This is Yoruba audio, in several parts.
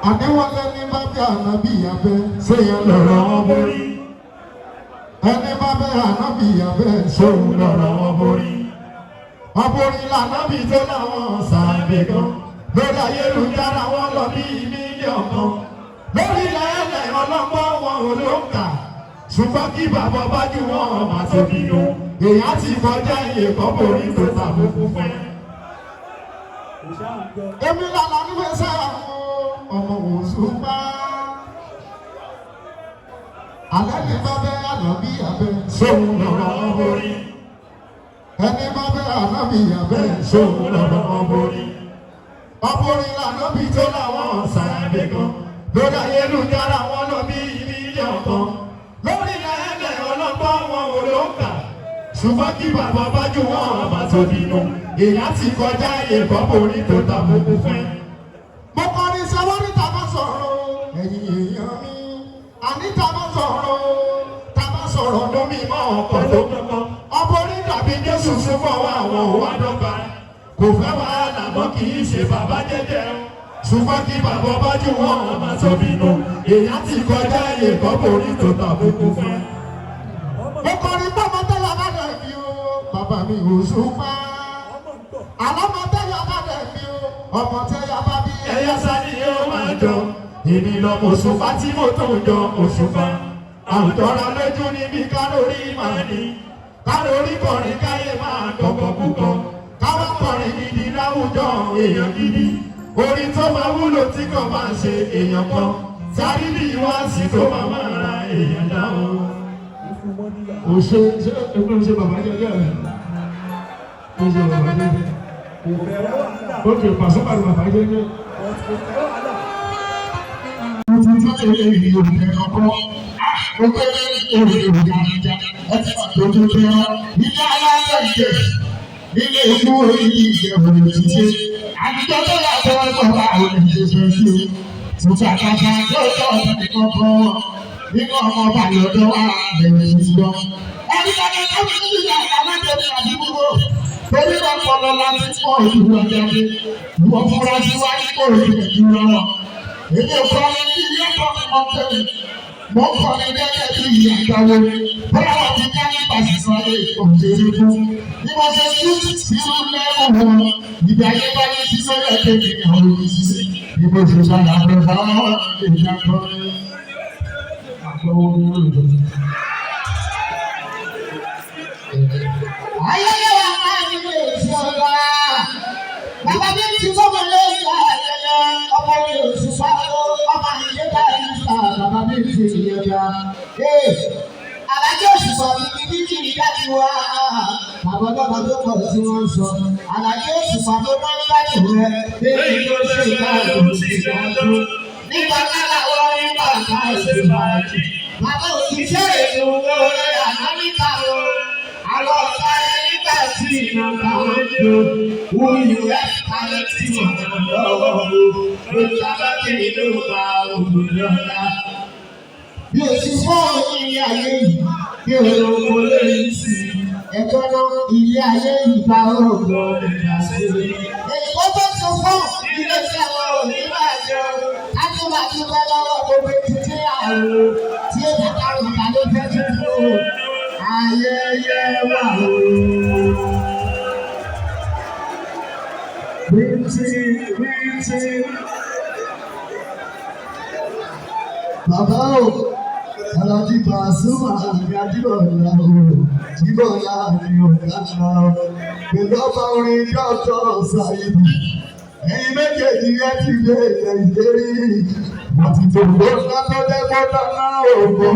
àdéhùn lẹ́ni bá bí ànábì abẹ́ sẹ́yìn lọ́rọ̀ wọn borí. ẹni bá bẹ́ ànábì abẹ́ sóhun lọ́rọ̀ wọn borí. ọ̀borí lànábì tó láwọn sàbẹ̀ gan. lórí ayélujára wọn lọ bí mílíọ̀nù kan. lórí lẹ́lẹ̀ ọlọ́gbọ́n wọn ò ló ń kà. ṣùgbọ́n kí bàbá bá jù wọ́n máa tó bínú. èèyàn ti kọjá iye kan borí tó tàbùkù fún ẹ. èmi lànà níwèé sáà ọmọ Òṣùpá. alẹ́ ní bá bẹ́ ànábì abẹ́ sóhun lọ́rọ̀ wọn borí. ẹni bá bẹ́ ànábì abẹ́ sóhun lọ́rọ̀ wọn borí. ọ̀borí lànábì tó láwọn sàbẹ̀ kan. lórí ayélujára wọn lọ bí mílíọ̀nù kan. lórí lẹ́lẹ̀ ọlọ́gbọ́n wọn ò ló ń kà. ṣùgbọ́n kí bàbá bá jù wọ́n máa tó bínú. èèyàn ti kọjá iye kan borí tó tàbùkù fún ẹ. mo kọrin sẹ́wọ́n tá bá sọ̀rọ̀ ẹ̀yin èèyàn mi. àní tá bá sọ̀rọ̀ lómi mọ́ ọkọ̀ tó kọ́kọ́. ọ̀borí dàbí Jésù súnmọ́ àwọn òwà dọ́gba. kò fẹ́ wàhálà mọ́ kì í ṣe bàbá jẹ́jẹ́. ṣùgbọ́n kí bàbá bá jù wọ́n máa tó bínú. èèyàn ti kọjá iye kan borí tó tàbùkù fún ẹ. mo kọrin pọ́nmọ́ tẹ́lẹ̀ bá dẹ̀ fi o. bàbá mi Òṣùpá. àlọ́mọ tẹ́lẹ̀ bá dẹ̀ fi o. ọmọ tẹ́lẹ̀ bá bí ẹyẹ sáré yóò máa jọ. èmi lọmọ Òṣùpá tí mo tó jọ Òṣùpá. àwùjọra lójú níbi kálórí máa ní. kálórí kọrin káyé máa dọ̀gbọ̀ púpọ̀. káwá kọrin gidi láwùjọ èèyàn gidi. orin tó máa wúlò tí kò máa ṣe èèyàn kan. sáré bí ìwáàsí tó máa ra èèyàn dáhùn. ṣe ẹgbẹ́ ṣe bàbá jẹ́jẹ́ rẹ̀ ṣe bàbá jẹ́jẹ́ ó kè pàṣẹ pàṣẹ bàbá jẹ́jẹ́. ilé ikú ìjẹun ìdíje àdìjọ tó yà tó ẹgbẹ́ bá àwọn ìdíje ṣe tuntun àkàkà tó tọ̀ ọ̀dọ́ nìkan kan nínú ọmọ ọba lọ́dọ̀ wa bẹ̀rẹ̀ ìjọ. ẹni bàbá tó fi ní ìyá alájọbí àdúgbò torí wọn pọlọ láti pọ ìlú ọjọ́ pé wọn fura sí wáyé kó ìlú ìlú lọ. èmi ò kọ́ ní ilé ẹ̀kọ́ mi mọ́ tẹ́lẹ̀ mo ń kọ́ ní gẹ́gẹ́ bí ìyá ìgbàwó bóyá wọn ti ká ní pàṣípà lè òjòjò fún. bí wọ́n ṣe tú sínú lẹ́wọ̀n wọn ìgbà yẹn bá ní sísọ yẹ kéde àwọn olùsíṣẹ́ ìbò ìṣòṣà làbẹ̀ bá wọn èdè àkọ́rẹ́. ayẹyẹ wa máa ń lè ṣe ọ̀la bàbá mi ti fọwọ́ lórí ayẹyẹ ọmọ mi ò sì sá ọmọ ìyẹ́dá yìí sá bàbá mi ti yẹ̀dá. alájọ òṣùpá mi ní kí ni dájú wá bàbá bàbá tó pọ̀ tí wọ́n sọ alájọ òṣùpá tó máa ń dájú rẹ lẹ́yìn tó ṣe ìdájọ́ sí ìdájọ́ nígbà náà wọ́n ní bàbá ìṣèwádìí. bàbá òṣìṣẹ́ ètò orí àná níta o. àwọn ọ̀gá nígbà tí ìnáwó àwọn jò wúyù ẹ̀ kálẹ̀ tí wọ́n lọ́wọ́ o. lójú abákẹ́yìn ló bá òun lọ́la. bí o ti fọ́ ilé ayé yìí bí o lọ wọ lórí sí ẹ̀kọ́ náà ilé ayé yìí bá òògùn ìgbà sí i. èyí tó tó sọ fún ilé iṣẹ́ wọn ò ní bàjẹ́ o. láti bá lọ́wọ́ gbogbo títí àrùn tí ó dàgbà rògbà ló fẹ́ tuntun o. ayẹyẹ wà o. Bíntì. Bàbá o, Alájí Pasuma Àjíbọ̀lá o, Jíbọ̀lá ni ọ̀gá náà. Pẹ̀lú ọba orin Dr. Saheed. Ẹ̀yin méjèèjì yẹn ti gbé ilẹ̀ ìlérí. Wọ́n ti tó gbóná tó dẹ́gbọ́dá náà ògbó.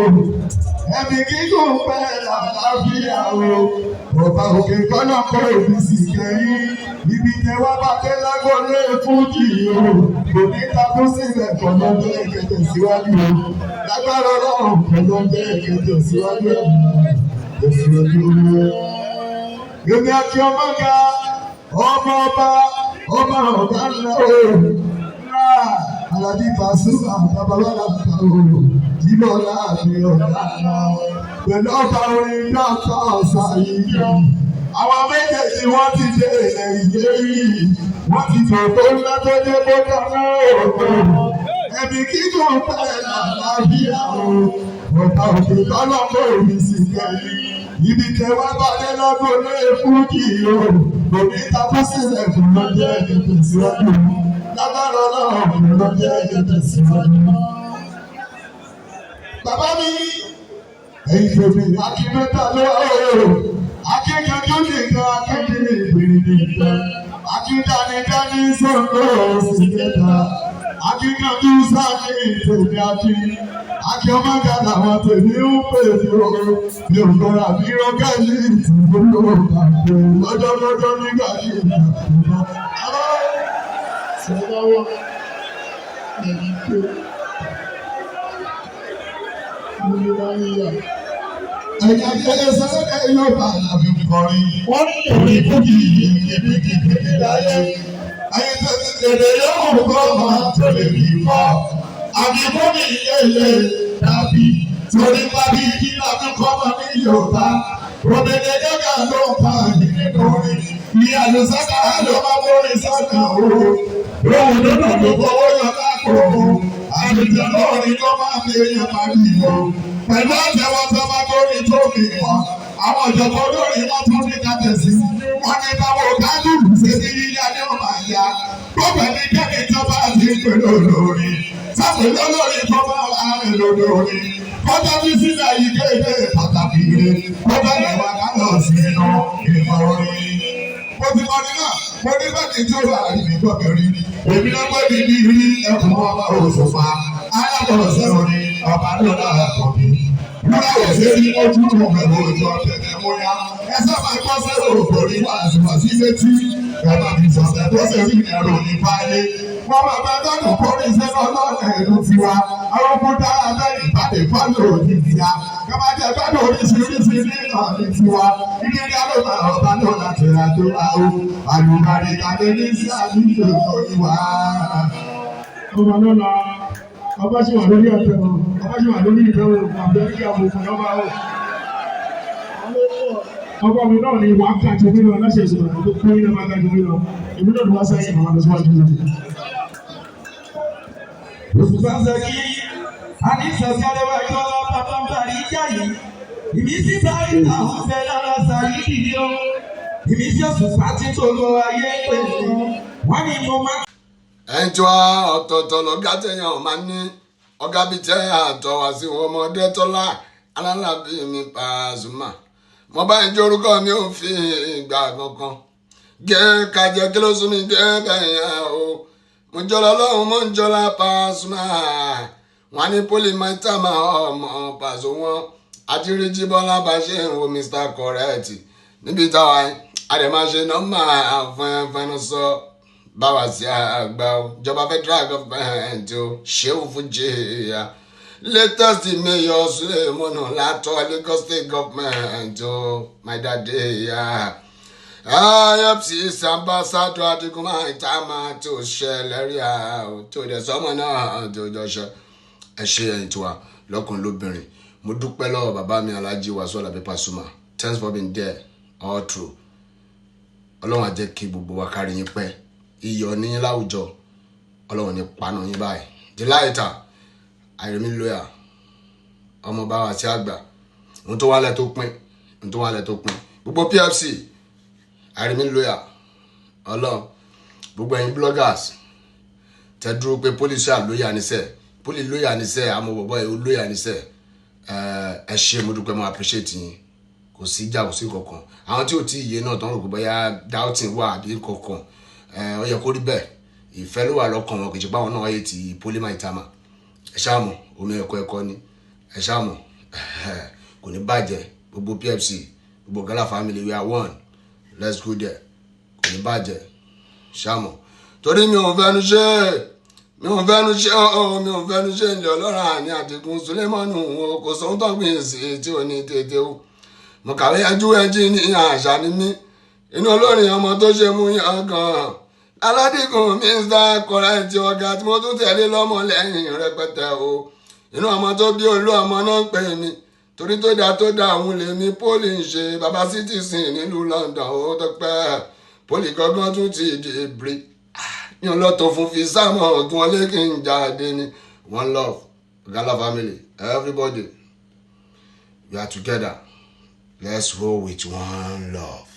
Ẹ̀mí gígùn pẹ́ àlàáfíà o. Ọba òkè kọ́nà kọ́ òbí sì kẹ́yìn. Ibi yẹn wá bá dé lágbọ́lé fújì o. Kò ní takú sílẹ̀ kọ̀lọ́dọ̀ ẹ̀kẹ́tẹ̀ síwájú o. Lágbára Ọlọ́run kọ̀lọ́dọ̀ ẹ̀kẹ́tẹ̀ síwájú ẹ̀. Òṣèlú rẹ̀. Èmi àti ọmọ ga ọmọ ọba ọ̀gá ńlá o. Alájí Pasuma Babalọ́lá o. Jíbọ̀lá ni ọ̀gá ńlá o. Pẹ̀lú ọba orin Dr. Saheed. Àwọn méjèèjì wọ́n ti dé ilẹ̀ ìlérí. Wọ́n ti tò tó ńlá tó dé bọ́dà náà. ẹ̀mí kíkọ́ pẹ́ làlàáfíà o ọ̀tá òkè lọ́lọ́mọ òbí sì kẹ́yìn ibi tẹ́wá balẹ̀ lọ́dún lé fújì o òní tapá sílẹ̀ fún lọ́jọ́ ẹ̀yẹ tẹ̀síwájú lágbára ọlọ́run lọ́jọ́ ẹ̀yẹ tẹ̀síwájú. Bàbá mi ẹ̀yin tèmi akíndéta ló wà o akíkanjú nìkan akéde ìbèrè nìkan akíndánidání sọ̀rọ̀ sí kẹta akíkanjú sáni tèmi akí akíọmọgà làwọn tèmi ń pè mí o mi ò gbọ́ra bí rọ́gẹ́lì ìtìgbòlò àpò lọ́jọ́lọ́jọ́ nígbà tí ìgbà tó lọ. Sọ̀rọ̀ ẹ̀yìn pé mo ní wá yíyá. Ẹ̀yà kẹ́lẹ́ sẹ́lẹ̀ yóò bá àbí kọrin. Wọ́n ní ìwé kúkì yìí níbi kìkìkì láyé. Ayé tẹ̀lé yóò kọ́ máa tẹ̀lé kì í fọ́. Àbí kúkì yẹ̀yẹ̀ dàbí. Torí pàbí kí lábí kọ́ máa ní Yorùbá. Òbèdè dẹ́gà ló ń pa nínú orin. Ìyá ló sáká ló máa borí sọ́nà o. Lóhùn nínú gbogbo owó yọ lákòókò. Àbìtẹ̀ lórí ló máa fi èèyàn máa rí ìwọ. Pẹ̀lú àtẹ̀wọ́ tó máa gbórí tó fi wọ́n. Àwọn ìjọba olórí wọn tún ní kábẹ̀sí. Wọ́n ní báwo kájúlù ṣe ní yíyá ní ọmọ àyà. Gbọ́dọ̀ ní kẹ́ni ìjọba àti ìpínlẹ̀ olórí. Sápẹ̀lẹ̀ olórí tó máa wà rìn lórí. Kọ́tà bí sílẹ̀ yìí kéde pàtàkì rẹ̀. Kọ́tà ìwà kálọ̀ sí inú ìmọ̀ orin. Mo ti kọ́ ní náà, mo ní bá kí n tó wà níbi gbọ́kẹ̀rí. Èmi náà gbé mi ní rí ẹkùn ọba òṣùpá. Alábọ̀rọ̀ sẹ́wọ̀n ni ọba lọ́la àkọ́bí. Múra wò sí ní ojú tó bẹ̀rù ojú ọ̀tẹ̀tẹ̀ múra. Ẹ sábà gbọ́ sẹ́wọ̀n òkòrí wà sí létí. Bàbá mi sọ̀tẹ̀ tó ṣe sí ẹ̀rọ ní báyé. Wọ́n máa bá dọ́dún kórè sẹ́nu ọlọ́run ẹ̀rù tiwa. Àwọn kó dára bẹ́ẹ̀ ìbàdí fọ́lù òní tiwa. Kọ́mọdé gbọ́dọ̀ oríṣiríṣi ní ìlànà tiwa. Ìdílé alóba ọba náà láti ra tó ra o. Àlùbárí kàdé ní sí àdúgbò ìwà. Ọba lọ́la, ọba ṣì wà lórí ọ̀tẹ̀ wọn, ọba ṣì wà lórí ìfẹ́ wọn, àbẹ̀ kí àwọn òfin ọba o. Ọba mi náà ni wàá kàjọ mi lọ láṣẹ ìṣòro tó kún iná máa kàjọ mi lọ. Èmi náà ló wá sẹ́yìn àwọn àlọ́ síwájú mi. Òṣùpá Ṣẹ́kí, àní ìṣẹ̀ṣẹ̀ àdéhùn ẹ̀jọ́ lọ bàbá ń bàrí ìjà yìí. Ìmísí sáré àwọn fẹ́ lára sáré dìde o. Ìmísí Òṣùpá tí tó lọ ayé pẹ̀lú. Wọ́n ní mo máa. Ẹ̀jọ̀ ọ̀tọ̀ọ̀tọ̀ lọ́gá tẹ̀yàn máa ní ọ̀gá bíi tẹ́ àtọ̀ wá sí wọn ọmọdé tọ́lá alálàbí mi Pasuma. Mo bá ń jẹ́ orúkọ mi ò fi ìgbà kankan. Gẹ́ kájẹ́ kí ló sún mi dé bẹ̀yẹn o. Mo jọlọ lọ́hùn mo ń jọlá Pasuma. Wọ́n ní pólì máìtà máa ọmọ Paso wọn. Adíríjì Bọ́lá bá ṣe ń wo Mr. Correct. Níbi táwa àdèmáṣe nọ́mbà fẹ́ẹ́fẹ́ẹ́ sọ. Báwa sí àgbà ìjọba federal government o Ṣehu Fújìyà latest mayor Sulemonu látọ̀ Lagos state government o my daddy ya IFCC ambassador Adigun Maitama tó ṣẹlẹ̀ rí o tó dẹ̀ sọ́mọ náà tó jọ ṣe ẹ ṣe ẹ̀yìn tiwa lọ́kùnrin lóbìnrin mo dúpẹ́ lọ́wọ́ bàbá mi Alhaji Wasiu Alabi Pasuma thanks for being there all through Ọlọ́run á jẹ́ kí gbogbo wa kárí yín pẹ́ iyọ̀ ní láwùjọ Ọlọ́run ní paná yín báyìí delighter Àìrẹ̀mí lóyà ọmọ bá wa sí àgbà ohun tó wálẹ̀ tó pín gbogbo PFC Àìrẹ̀mí lóyà Ọlọ́run gbogbo ẹ̀yin bloggers tẹ dúró pé police lóyà níṣẹ́ poli lóyà níṣẹ́ àmọ́ bọ̀bọ̀ ẹ̀ lóyà níṣẹ́ ẹ ṣé mo dúpẹ́ mo appreciate yín kò sí ìjà kò sí kankan àwọn tí ò tí ì yé náà tán rò pé bóyá doubting wà àbí kankan ó yẹ kó rí bẹ́ẹ̀ ìfẹ́ ló wà lọ́kàn wọn kì í ṣe báwọn náà wáyé ti Poli Maitama ẹ ṣáàmù omi ẹ̀kọ́ ni ẹ ṣáàmù kò ní bàjẹ́ gbogbo PFC gbogbo Gala family we are one let's go there kò ní bàjẹ́ ṣáàmù torí mi ò fẹ́nu ṣe ilẹ̀ ọlọ́run àní Àdìgún Sulemonu kò sóhun tó gbìn sí tí ò ní tètè o mo kàwé ẹjú ẹjí ní àṣà ni mí inú olórin ọmọ tó ṣe mú yàn gan Aládìgún Mr. Correct ọ̀gá tí mo tún tẹ̀lé lọ́mọ lẹ́yìn rẹpẹtẹ o inú ọmọ tó bí olú ọmọ náà ń pè mí torí tó dá òun lè mi Poli ń ṣe baba citizen nílùú London ó tó pẹ́ Poli gangan tún ti di bri yàn lọ́tọ̀ fún fi sámọ̀ kí wọ́n lé kí n jáde ní one love Gala family everybody we are together let's roll with one love.